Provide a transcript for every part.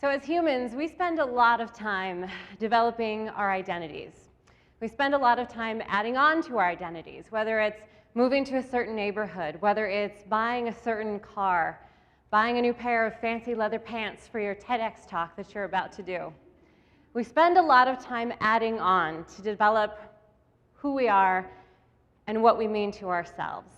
So as humans, we spend a lot of time developing our identities. We spend a lot of time adding on to our identities, whether it's moving to a certain neighborhood, whether it's buying a certain car, buying a new pair of fancy leather pants for your TEDx talk that you're about to do. We spend a lot of time adding on to develop who we are and what we mean to ourselves.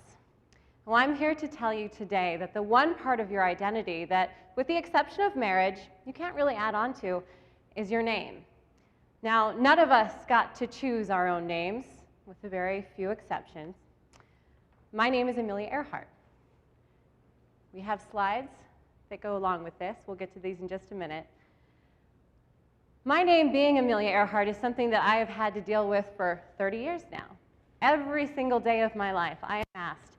Well, I'm here to tell you today that the one part of your identity that, with the exception of marriage, you can't really add on to is your name. Now, none of us got to choose our own names, with a very few exceptions. My name is Amelia Earhart. We have slides that go along with this. We'll get to these in just a minute. My name being Amelia Earhart is something that I have had to deal with for 30 years now. Every single day of my life, I am asked,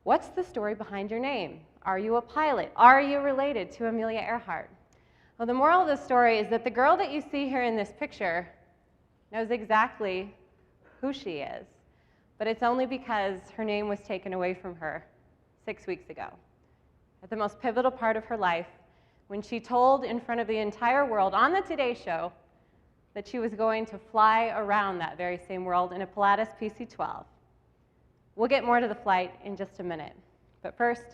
what's the story behind your name? Are you a pilot? Are you related to Amelia Earhart? Well, the moral of the story is that the girl that you see here in this picture knows exactly who she is, but it's only because her name was taken away from her 6 weeks ago, at the most pivotal part of her life, when she told in front of the entire world on the Today Show that she was going to fly around that very same world in a Pilatus PC-12. We'll get more to the flight in just a minute. But first,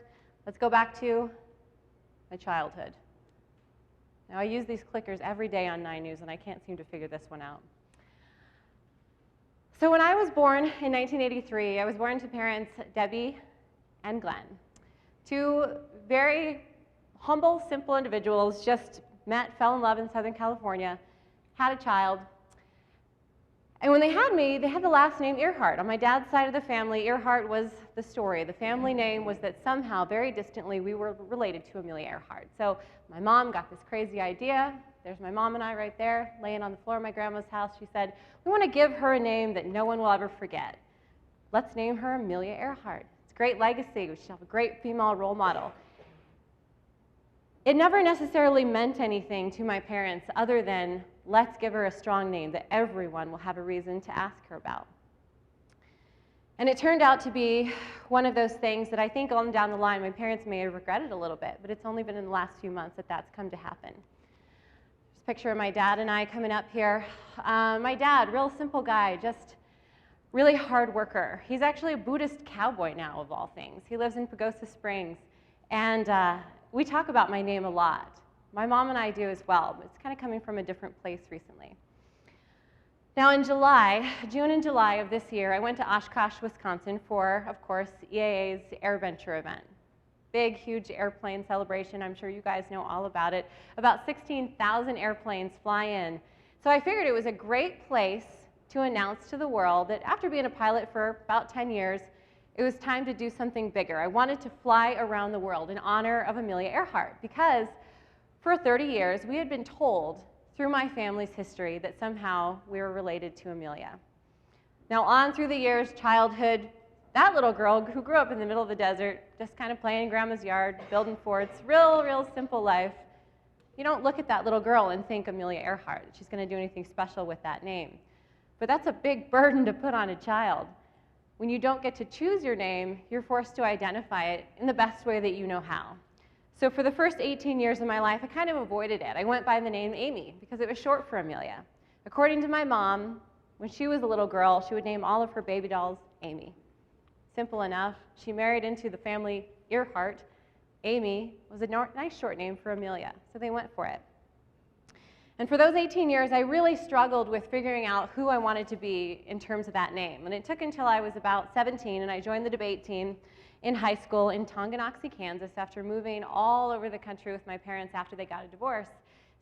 let's go back to my childhood. Now, I use these clickers every day on 9 News, and I can't seem to figure this one out. So when I was born in 1983, I was born to parents Debbie and Glenn, two very humble, simple individuals, just met, fell in love in Southern California, had a child. And when they had me, they had the last name Earhart. On my dad's side of the family, Earhart was the story. The family name was that somehow, very distantly, we were related to Amelia Earhart. So my mom got this crazy idea. There's my mom and I right there, laying on the floor of my grandma's house. She said, we want to give her a name that no one will ever forget. Let's name her Amelia Earhart. It's a great legacy. We should have a great female role model. It never necessarily meant anything to my parents other than, let's give her a strong name that everyone will have a reason to ask her about. And it turned out to be one of those things that I think on down the line my parents may have regretted a little bit, but it's only been in the last few months that that's come to happen. There's a picture of my dad and I coming up here. My dad, real simple guy, just really hard worker. He's actually a Buddhist cowboy now, of all things. He lives in Pagosa Springs, and we talk about my name a lot. My mom and I do as well, but it's kind of coming from a different place recently. Now in June and July of this year, I went to Oshkosh, Wisconsin for, of course, EAA's AirVenture event. Big, huge airplane celebration. I'm sure you guys know all about it. About 16,000 airplanes fly in. So I figured it was a great place to announce to the world that after being a pilot for about 10 years, it was time to do something bigger. I wanted to fly around the world in honor of Amelia Earhart because for 30 years, we had been told through my family's history that somehow we were related to Amelia. Now, on through the years, childhood, that little girl who grew up in the middle of the desert, just kind of playing in grandma's yard, building forts, real simple life. You don't look at that little girl and think Amelia Earhart, that she's going to do anything special with that name. But that's a big burden to put on a child. When you don't get to choose your name, you're forced to identify it in the best way that you know how. So for the first 18 years of my life, I kind of avoided it. I went by the name Amy because it was short for Amelia. According to my mom, when she was a little girl, she would name all of her baby dolls Amy. Simple enough. She married into the family Earhart. Amy was a nice short name for Amelia, so they went for it. And for those 18 years, I really struggled with figuring out who I wanted to be in terms of that name. And it took until I was about 17 and I joined the debate team in high school in Tonganoxie, Kansas, after moving all over the country with my parents after they got a divorce.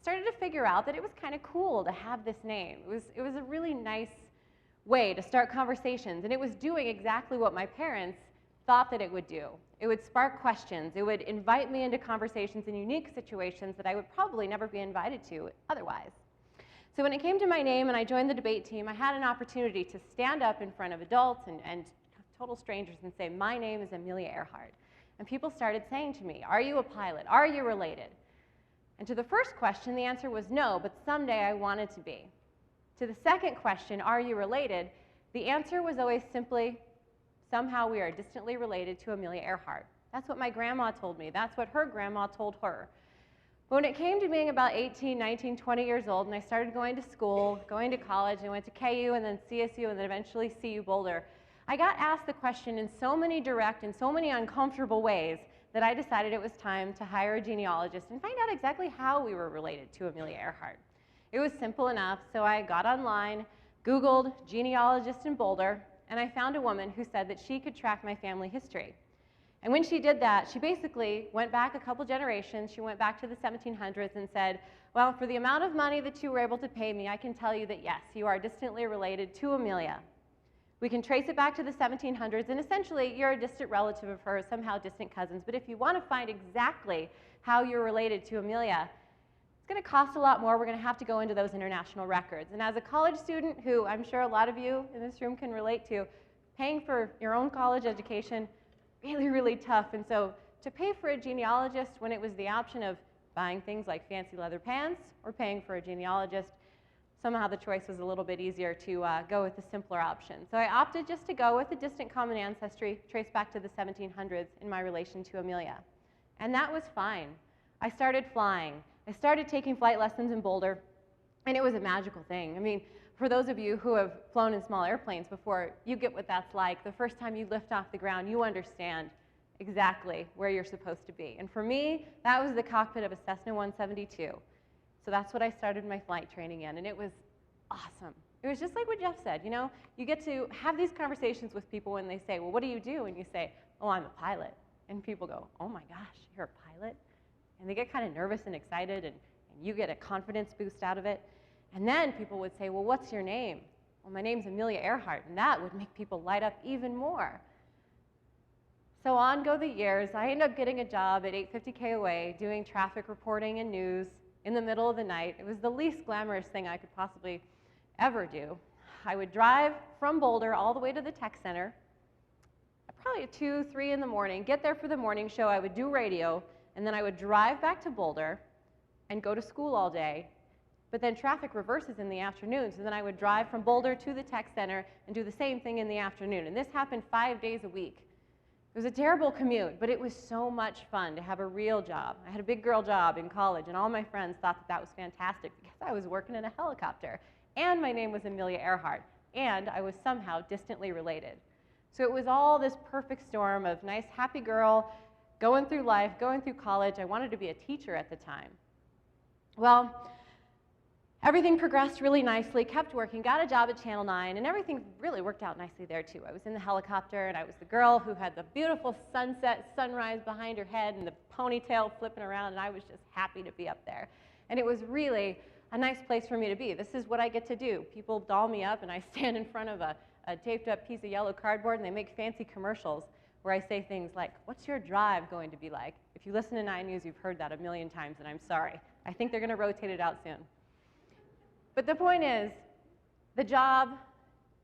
Started to figure out that it was kind of cool to have this name. It was a really nice way to start conversations, and it was doing exactly what my parents thought that it would do. It would spark questions. It would invite me into conversations in unique situations that I would probably never be invited to otherwise. So when it came to my name and I joined the debate team, I had an opportunity to stand up in front of adults and total strangers and say, my name is Amelia Earhart. And people started saying to me, are you a pilot? Are you related? And to the first question, the answer was no, but someday I wanted to be. To the second question, are you related? The answer was always simply, somehow we are distantly related to Amelia Earhart. That's what my grandma told me. That's what her grandma told her. But when it came to being about 18, 19, 20 years old, and I started going to school, going to college, and went to KU and then CSU and then eventually CU Boulder, I got asked the question in so many direct and so many uncomfortable ways that I decided it was time to hire a genealogist and find out exactly how we were related to Amelia Earhart. It was simple enough, so I got online, Googled genealogist in Boulder, and I found a woman who said that she could track my family history. And when she did that, she basically went back a couple generations. She went back to the 1700s and said, well, for the amount of money that you were able to pay me, I can tell you that yes, you are distantly related to Amelia. We can trace it back to the 1700s, and essentially you're a distant relative of hers, somehow distant cousins. But if you want to find exactly how you're related to Amelia, it's going to cost a lot more. We're going to have to go into those international records. And as a college student, who I'm sure a lot of you in this room can relate to, paying for your own college education, really, really tough. And so to pay for a genealogist when it was the option of buying things like fancy leather pants or paying for a genealogist, somehow the choice was a little bit easier to go with the simpler option. So I opted just to go with a distant common ancestry traced back to the 1700s in my relation to Amelia. And that was fine. I started flying. I started taking flight lessons in Boulder, and it was a magical thing. I mean, for those of you who have flown in small airplanes before, you get what that's like. The first time you lift off the ground, you understand exactly where you're supposed to be. And for me, that was the cockpit of a Cessna 172. So that's what I started my flight training in, and it was awesome. It was just like what Jeff said, you know, you get to have these conversations with people when they say, well, what do you do? And you say, oh, I'm a pilot. And people go, oh my gosh, you're a pilot? And they get kind of nervous and excited, and you get a confidence boost out of it. And then people would say, well, what's your name? Well, my name's Amelia Earhart, and that would make people light up even more. So on go the years. I ended up getting a job at 850 KOA doing traffic reporting and news in the middle of the night. It was the least glamorous thing I could possibly ever do. I would drive from Boulder all the way to the tech center, probably at 2, 3 in the morning, get there for the morning show. I would do radio, and then I would drive back to Boulder and go to school all day. But then traffic reverses in the afternoon, so then I would drive from Boulder to the tech center and do the same thing in the afternoon. And this happened 5 days a week. It was a terrible commute, but it was so much fun to have a real job. I had a big girl job in college, and all my friends thought that that was fantastic because I was working in a helicopter, and my name was Amelia Earhart, and I was somehow distantly related. So it was all this perfect storm of nice, happy girl, going through life, going through college. I wanted to be a teacher at the time. Well, everything progressed really nicely, kept working, got a job at Channel 9, and everything really worked out nicely there too. I was in the helicopter, and I was the girl who had the beautiful sunset, sunrise behind her head and the ponytail flipping around, and I was just happy to be up there. And it was really a nice place for me to be. This is what I get to do. People doll me up, and I stand in front of a taped up piece of yellow cardboard, and they make fancy commercials where I say things like, what's your drive going to be like? If you listen to 9 News, you've heard that a million times, and I'm sorry. I think they're going to rotate it out soon. But the point is, the job,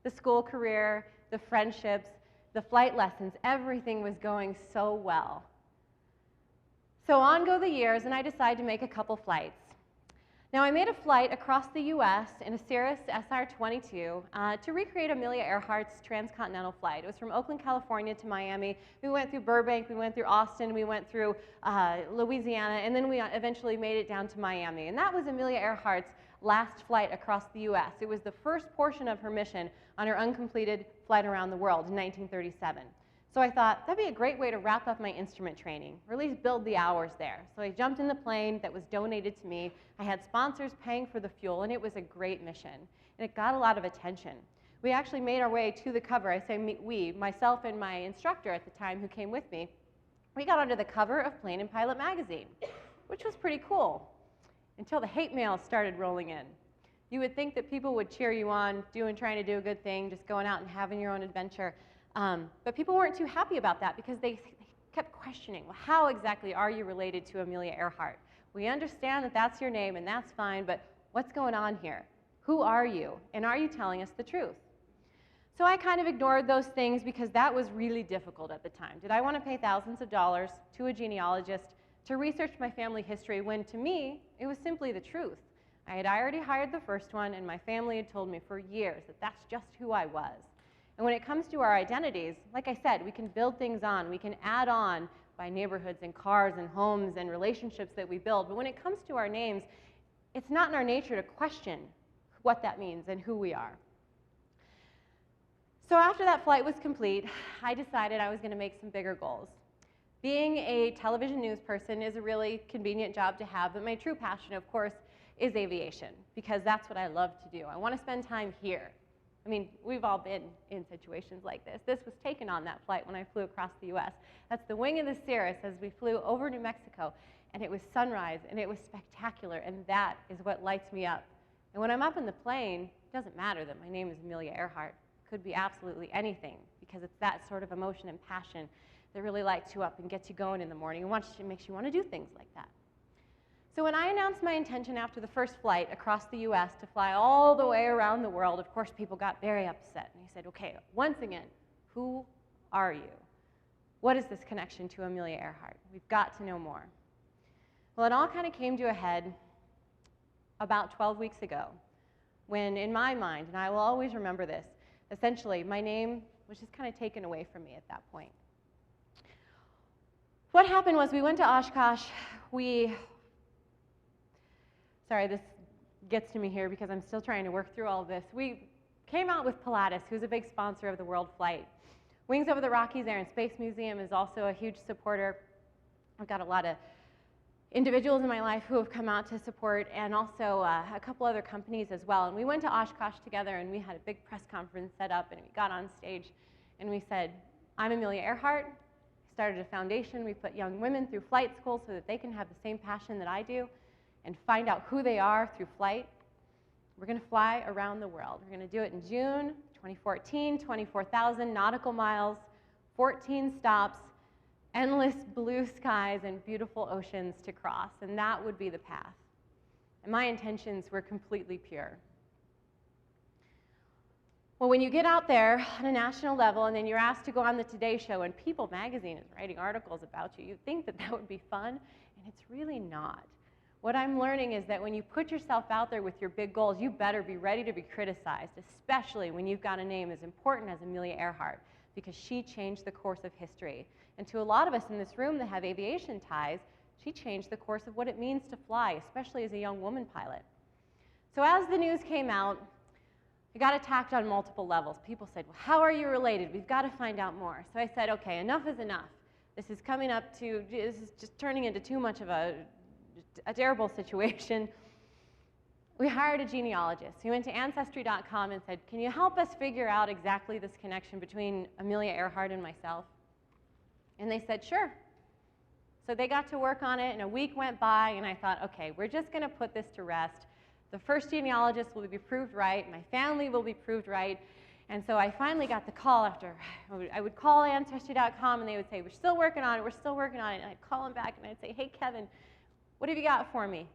the school career, the friendships, the flight lessons, everything was going so well. So on go the years, and I decided to make a couple flights. Now, I made a flight across the US in a Cirrus SR-22 to recreate Amelia Earhart's transcontinental flight. It was from Oakland, California to Miami. We went through Burbank, we went through Austin, we went through Louisiana, and then we eventually made it down to Miami. And that was Amelia Earhart's last flight across the US. It was the first portion of her mission on her uncompleted flight around the world in 1937. So I thought, that'd be a great way to wrap up my instrument training, or at least build the hours there. So I jumped in the plane that was donated to me. I had sponsors paying for the fuel, and it was a great mission. And it got a lot of attention. We actually made our way to the cover. I say we, myself and my instructor at the time who came with me. We got onto the cover of Plane and Pilot magazine, which was pretty cool, until the hate mail started rolling in. You would think that people would cheer you on, trying to do a good thing, just going out and having your own adventure. But people weren't too happy about that because they kept questioning, well, how exactly are you related to Amelia Earhart? We understand that that's your name, and that's fine, but what's going on here? Who are you? And are you telling us the truth? So I kind of ignored those things because that was really difficult at the time. Did I want to pay thousands of dollars to a genealogist to research my family history when, to me, it was simply the truth? I had already hired the first one, and my family had told me for years that that's just who I was. And when it comes to our identities, like I said, we can build things on, we can add on by neighborhoods and cars and homes and relationships that we build. But when it comes to our names, it's not in our nature to question what that means and who we are. So after that flight was complete, I decided I was going to make some bigger goals. Being a television news person is a really convenient job to have, but my true passion, of course, is aviation, because that's what I love to do. I want to spend time here. I mean, we've all been in situations like this. This was taken on that flight when I flew across the US. That's the wing of the Cirrus as we flew over New Mexico, and it was sunrise, and it was spectacular, and that is what lights me up. And when I'm up in the plane, it doesn't matter that my name is Amelia Earhart. It could be absolutely anything, because it's that sort of emotion and passion that really lights you up and gets you going in the morning and makes you want to do things like that. So when I announced my intention after the first flight across the US to fly all the way around the world, of course people got very upset. And I said, okay, once again, who are you? What is this connection to Amelia Earhart? We've got to know more. Well, it all kind of came to a head about 12 weeks ago, when in my mind, and I will always remember this, essentially my name was just kind of taken away from me at that point. What happened was we went to Oshkosh. Sorry, this gets to me here because I'm still trying to work through all of this. We came out with Pilatus, who's a big sponsor of the World Flight. Wings Over the Rockies Air and Space Museum is also a huge supporter. I've got a lot of individuals in my life who have come out to support, and also a couple other companies as well. And we went to Oshkosh together, and we had a big press conference set up, and we got on stage, and we said, I'm Amelia Earhart. I started a foundation. We put young women through flight school so that they can have the same passion that I do and find out who they are through flight. We're going to fly around the world. We're going to do it in June 2014, 24,000 nautical miles, 14 stops, endless blue skies and beautiful oceans to cross, and that would be the path. And my intentions were completely pure. Well, when you get out there on a national level and then you're asked to go on the Today Show and People magazine is writing articles about you, you'd think that that would be fun, and it's really not. What I'm learning is that when you put yourself out there with your big goals, you better be ready to be criticized, especially when you've got a name as important as Amelia Earhart, because she changed the course of history. And to a lot of us in this room that have aviation ties, she changed the course of what it means to fly, especially as a young woman pilot. So as the news came out, I got attacked on multiple levels. People said, well, how are you related? We've got to find out more. So I said, okay, enough is enough. This is just turning into too much of a terrible situation. We hired a genealogist. He went to Ancestry.com and said, can you help us figure out exactly this connection between Amelia Earhart and myself? And they said, sure. So they got to work on it, and a week went by, and I thought, okay, we're just going to put this to rest. The first genealogist will be proved right. My family will be proved right. And so I finally got the call after. I would call Ancestry.com, and they would say, we're still working on it, we're still working on it. And I'd call them back, and I'd say, hey, Kevin, what have you got for me?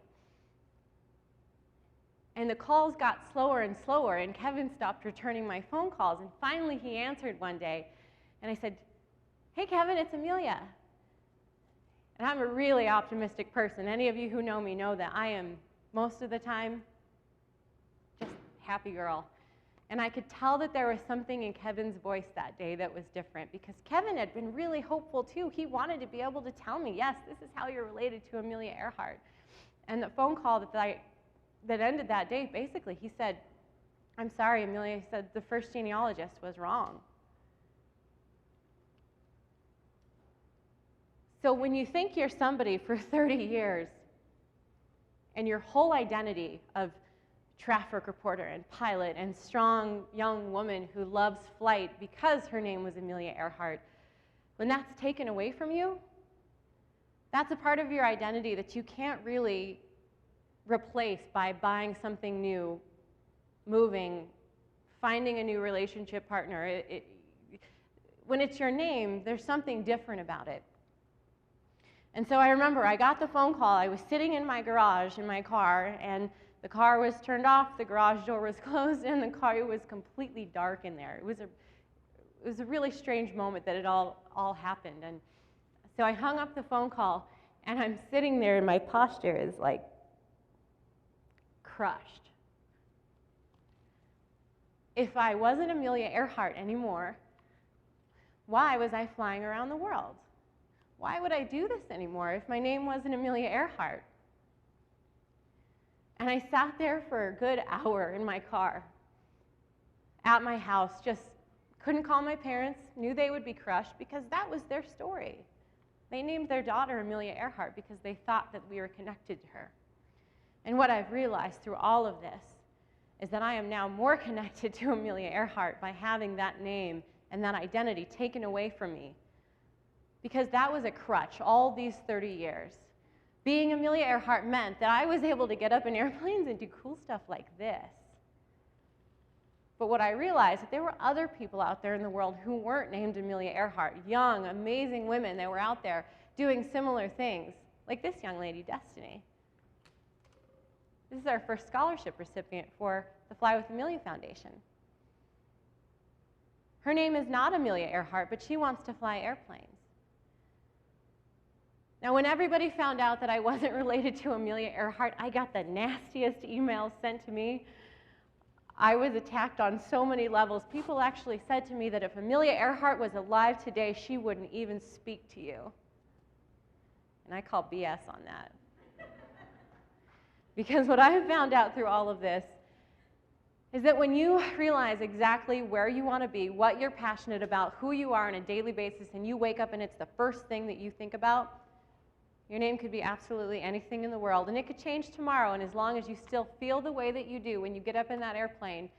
And the calls got slower and slower, and Kevin stopped returning my phone calls. And finally, he answered one day, and I said, hey, Kevin, it's Amelia. And I'm a really optimistic person. Any of you who know me know that I am, most of the time, just happy girl. And I could tell that there was something in Kevin's voice that day that was different, because Kevin had been really hopeful too. He wanted to be able to tell me, yes, this is how you're related to Amelia Earhart. And the phone call that ended that day, basically, he said, I'm sorry, Amelia, he said, the first genealogist was wrong. So when you think you're somebody for 30 years, and your whole identity of traffic reporter and pilot and strong young woman who loves flight because her name was Amelia Earhart, when that's taken away from you, that's a part of your identity that you can't really replace by buying something new, moving, finding a new relationship partner. When it's your name, there's something different about it. And so I remember I got the phone call. I was sitting in my garage in my car, and the car was turned off, the garage door was closed, and the car was completely dark in there. It was a really strange moment that it all happened. And so I hung up the phone call, and I'm sitting there, and my posture is like crushed. If I wasn't Amelia Earhart anymore, why was I flying around the world? why would I do this anymore if my name wasn't Amelia Earhart? And I sat there for a good hour in my car at my house, just couldn't call my parents, knew they would be crushed because that was their story. They named their daughter Amelia Earhart because they thought that we were connected to her. And what I've realized through all of this is that I am now more connected to Amelia Earhart by having that name and that identity taken away from me. Because that was a crutch all these 30 years. Being Amelia Earhart meant that I was able to get up in airplanes and do cool stuff like this. But what I realized is that there were other people out there in the world who weren't named Amelia Earhart, young, amazing women that were out there doing similar things, like this young lady, Destiny. This is our first scholarship recipient for the Fly With Amelia Foundation. Her name is not Amelia Earhart, but she wants to fly airplanes. Now, when everybody found out that I wasn't related to Amelia Earhart, I got the nastiest emails sent to me. I was attacked on so many levels. People actually said to me that if Amelia Earhart was alive today, she wouldn't even speak to you. And I call BS on that. Because what I have found out through all of this is that when you realize exactly where you want to be, what you're passionate about, who you are on a daily basis, and you wake up and it's the first thing that you think about, your name could be absolutely anything in the world, and it could change tomorrow, and as long as you still feel the way that you do when you get up in that airplane,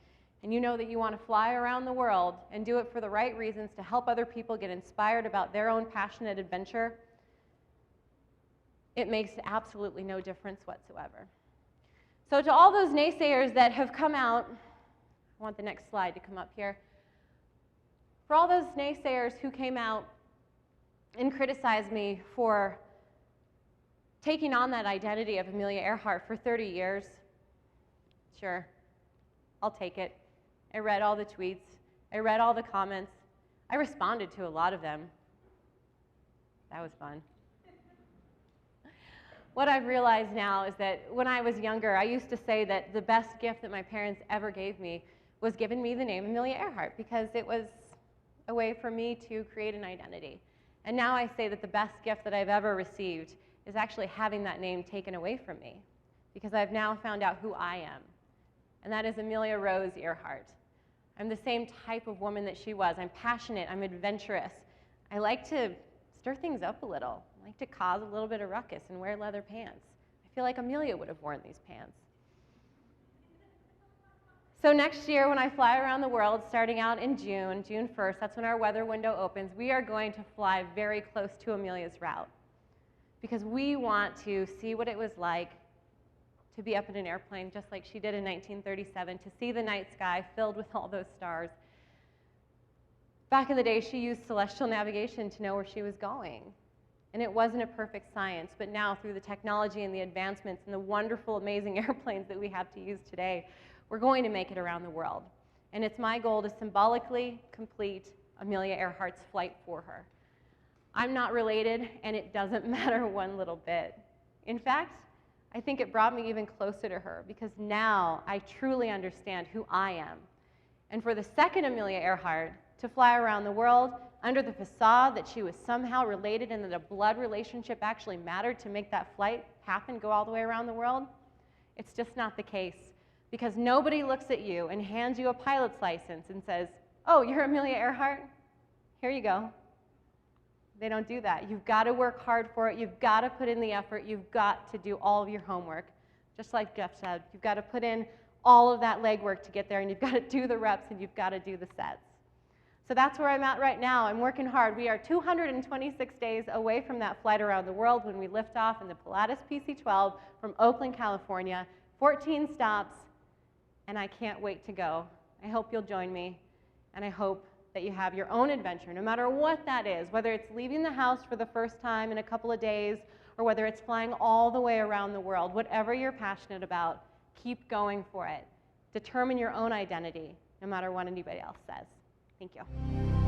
and you know that you want to fly around the world and do it for the right reasons to help other people get inspired about their own passionate adventure, it makes absolutely no difference whatsoever. So to all those naysayers that have come out, I want the next slide to come up here. For all those naysayers who came out and criticized me for taking on that identity of Amelia Earhart for 30 years, sure, I'll take it. I read all the tweets. I read all the comments. I responded to a lot of them. That was fun. What I've realized now is that when I was younger, I used to say that the best gift that my parents ever gave me was giving me the name Amelia Earhart because it was a way for me to create an identity. And now I say that the best gift that I've ever received is actually having that name taken away from me because I've now found out who I am, and that is Amelia Rose Earhart. I'm the same type of woman that she was. I'm passionate, I'm adventurous. I like to stir things up a little. I like to cause a little bit of ruckus and wear leather pants. I feel like Amelia would have worn these pants. So next year when I fly around the world, starting out in June 1st, that's when our weather window opens, we are going to fly very close to Amelia's route because we want to see what it was like to be up in an airplane just like she did in 1937, to see the night sky filled with all those stars. Back in the day, she used celestial navigation to know where she was going. And it wasn't a perfect science, but now through the technology and the advancements and the wonderful, amazing airplanes that we have to use today, we're going to make it around the world. And it's my goal to symbolically complete Amelia Earhart's flight for her. I'm not related, and it doesn't matter one little bit. In fact, I think it brought me even closer to her because now I truly understand who I am. And for the second Amelia Earhart to fly around the world under the facade that she was somehow related and that a blood relationship actually mattered to make that flight happen, go all the way around the world, it's just not the case. Because nobody looks at you and hands you a pilot's license and says, oh, you're Amelia Earhart? Here you go. They don't do that. You've got to work hard for it. You've got to put in the effort. You've got to do all of your homework. Just like Jeff said, you've got to put in all of that legwork to get there, and you've got to do the reps, and you've got to do the sets. So that's where I'm at right now. I'm working hard. We are 226 days away from that flight around the world when we lift off in the Pilatus PC-12 from Oakland, California. 14 stops, and I can't wait to go. I hope you'll join me, and I hope that you have your own adventure, no matter what that is, whether it's leaving the house for the first time in a couple of days, or whether it's flying all the way around the world. Whatever you're passionate about, keep going for it. Determine your own identity, no matter what anybody else says. Thank you.